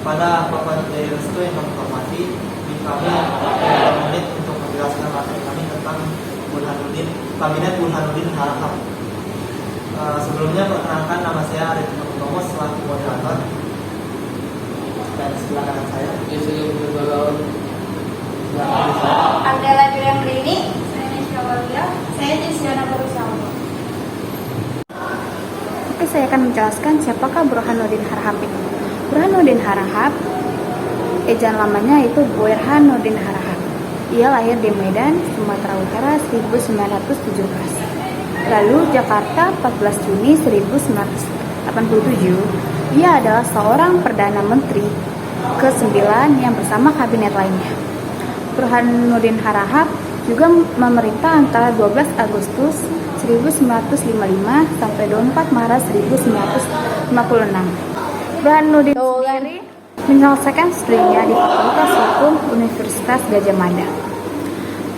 Kepada Bapak Dari Restu yang kami hormati, kami beberapa menit untuk menjelaskan materi kami tentang Kabinet Burhanuddin Harahap. Sebelumnya perkenalkan, nama saya Arif Muhammad selaku moderator, dan sebelah kanan saya Abdallah Julian Rini, saya Nisha Walia, saya Jessiana Berusaha. Oke, saya akan menjelaskan siapakah Burhanuddin Harahap itu. Burhanuddin Harahap, ejaan lamanya itu Burhanuddin Harahap. Ia lahir di Medan, Sumatera Utara 1917. Lalu Jakarta 14 Juni 1987. Ia adalah seorang Perdana Menteri ke-9 yang bersama kabinet lainnya. Burhanuddin Harahap juga memerintah antara 12 Agustus 1955 sampai 24 Maret 1956. Burhanuddin sendiri menyelesaikan studinya di Fakultas Hukum Universitas Gadjah Mada.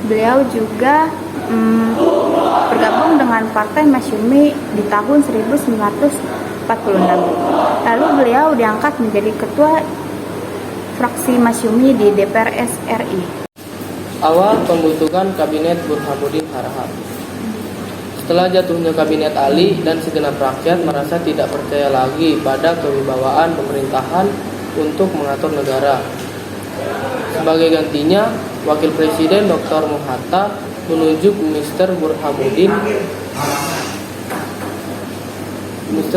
Beliau juga bergabung dengan Partai Masyumi di tahun 1946. Lalu beliau diangkat menjadi ketua fraksi Masyumi di DPR RI. Awal pembentukan Kabinet Burhanuddin Harahap. Setelah jatuhnya Kabinet Ali dan segenap rakyat merasa tidak percaya lagi pada kewibawaan pemerintahan untuk mengatur negara. Sebagai gantinya, Wakil Presiden Dr. Muhatta menunjuk Mr.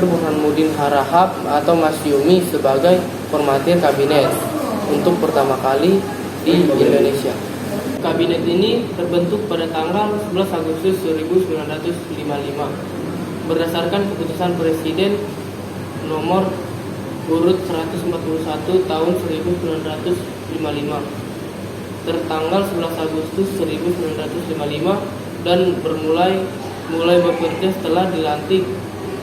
Burhanuddin Harahap atau Masyumi sebagai formatir kabinet untuk pertama kali di Indonesia. Kabinet ini terbentuk pada tanggal 11 Agustus 1955 berdasarkan keputusan Presiden nomor urut 141 tahun 1955 tertanggal 11 Agustus 1955 dan mulai bekerja setelah dilantik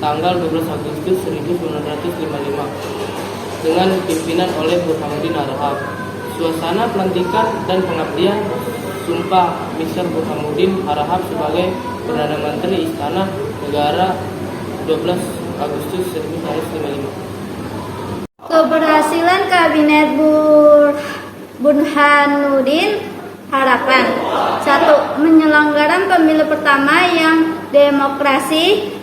tanggal 12 Agustus 1955 dengan pimpinan oleh Burhanuddin Harahap. Suasana pelantikan dan pengabdian sumpah Mr. Burhanuddin Harahap sebagai Perdana Menteri Istana Negara 12 Agustus 1955. Keberhasilan Kabinet Burhanuddin Harapan. 1. Menyelenggarakan pemilu pertama yang demokrasi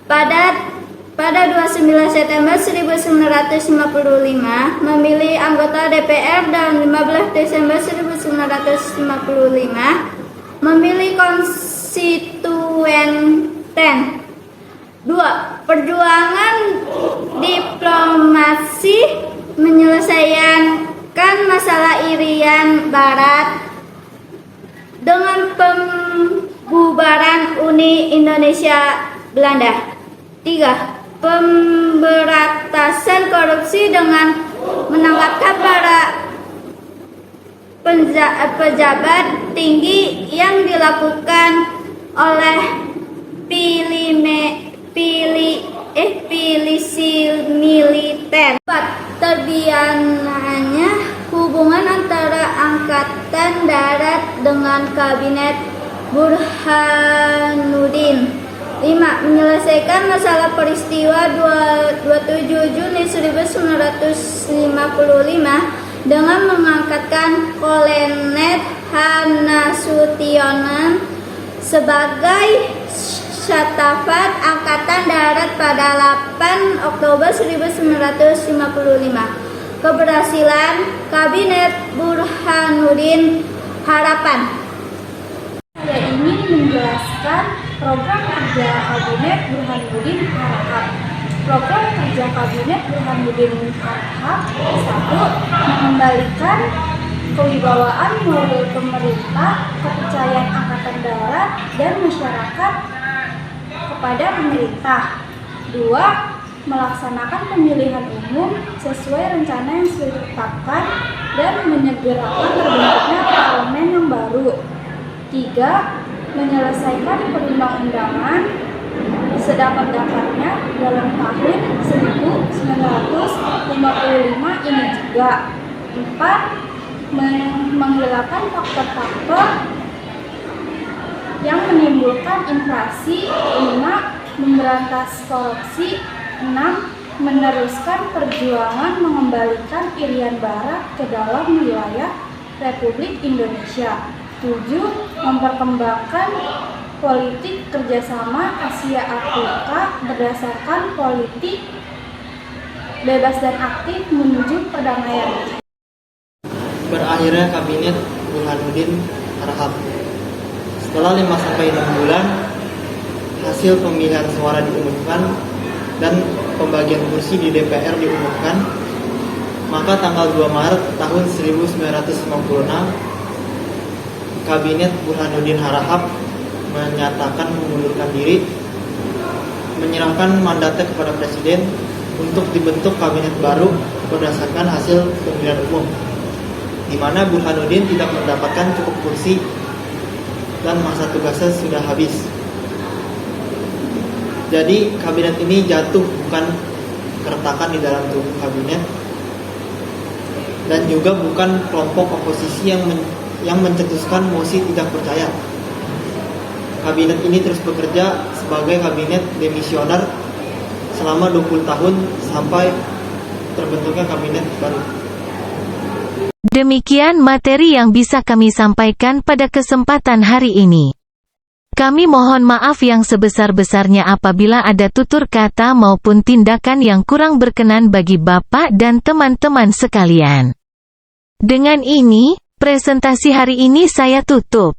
pada 29 September 1955, memilih anggota DPR, dan 15 Desember 1955 memilih konstituenten. 2. Perjuangan diplomasi menyelesaikan masalah Irian Barat dengan pembubaran Uni Indonesia Belanda. 3. Pemberantasan korupsi dengan menangkap para pejabat tinggi yang dilakukan oleh polisi militer. 4. Terbiananya hubungan antara Angkatan Darat dengan Kabinet Burhanuddin. 5. Menyelesaikan masalah peristiwa 27 Juni 1955 dengan mengangkatkan Kolonel Hanasution sebagai Syatafat Angkatan Darat pada 8 Oktober 1955. Keberhasilan Kabinet Burhanuddin Harapan. Saya ingin menjelaskan program kerja Kabinet Burhanuddin Harahap. Program kerja Kabinet Burhanuddin Harahap: 1. Mengembalikan kewibawaan moral pemerintah, kepercayaan Angkatan Darat dan masyarakat kepada pemerintah. 2. Melaksanakan pemilihan umum sesuai rencana yang sudah ditetapkan dan menyegerakan terbentuknya parlemen yang baru. 3. Menyelesaikan perundang-undangan sedapat-dapatnya dalam tahun 1955 ini juga. 4. Menghilangkan faktor-faktor yang menimbulkan inflasi. 5. Memberantas korupsi. 6. meneruskan perjuangan mengembalikan Irian Barat ke dalam wilayah Republik Indonesia. 7. Memperkembangkan politik kerjasama Asia Afrika berdasarkan politik bebas dan aktif menuju perdamaian. Berakhirnya Kabinet Burhanuddin Harahap. Setelah 5-6 bulan, hasil pemilihan suara diumumkan dan pembagian kursi di DPR diumumkan, maka tanggal 2 Maret tahun 1956, Kabinet Burhanuddin Harahap menyatakan mengundurkan diri, menyerahkan mandatnya kepada Presiden untuk dibentuk kabinet baru berdasarkan hasil pemilihan umum, di mana Burhanuddin tidak mendapatkan cukup kursi dan masa tugasnya sudah habis. Jadi kabinet ini jatuh bukan keretakan di dalam tubuh kabinet, dan juga bukan kelompok oposisi yang mencetuskan mosi tidak percaya. Kabinet ini terus bekerja sebagai kabinet demisioner selama 20 tahun sampai terbentuknya kabinet baru. Demikian materi yang bisa kami sampaikan pada kesempatan hari ini. Kami mohon maaf yang sebesar-besarnya apabila ada tutur kata maupun tindakan yang kurang berkenan bagi Bapak dan teman-teman sekalian. Dengan ini, presentasi hari ini saya tutup.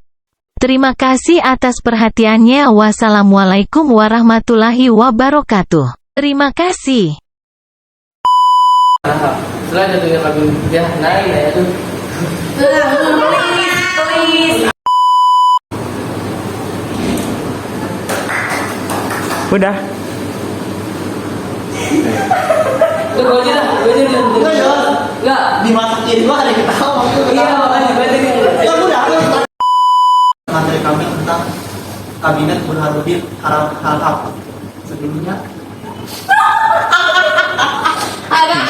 Terima kasih atas perhatiannya. Wassalamualaikum warahmatullahi wabarakatuh. Terima kasih. Setelah jatuhnya kabinet, ya naik ya itu. Udah. Tuh gue aja dah, gue aja dah. Enggak ya? Enggak. Dimasakin gua ada yang ketawa. Iya makanya gue aja nih. Ya udah. Materi kami tentang Kabinet Burhanuddin Harahap. Sebelumnya Agak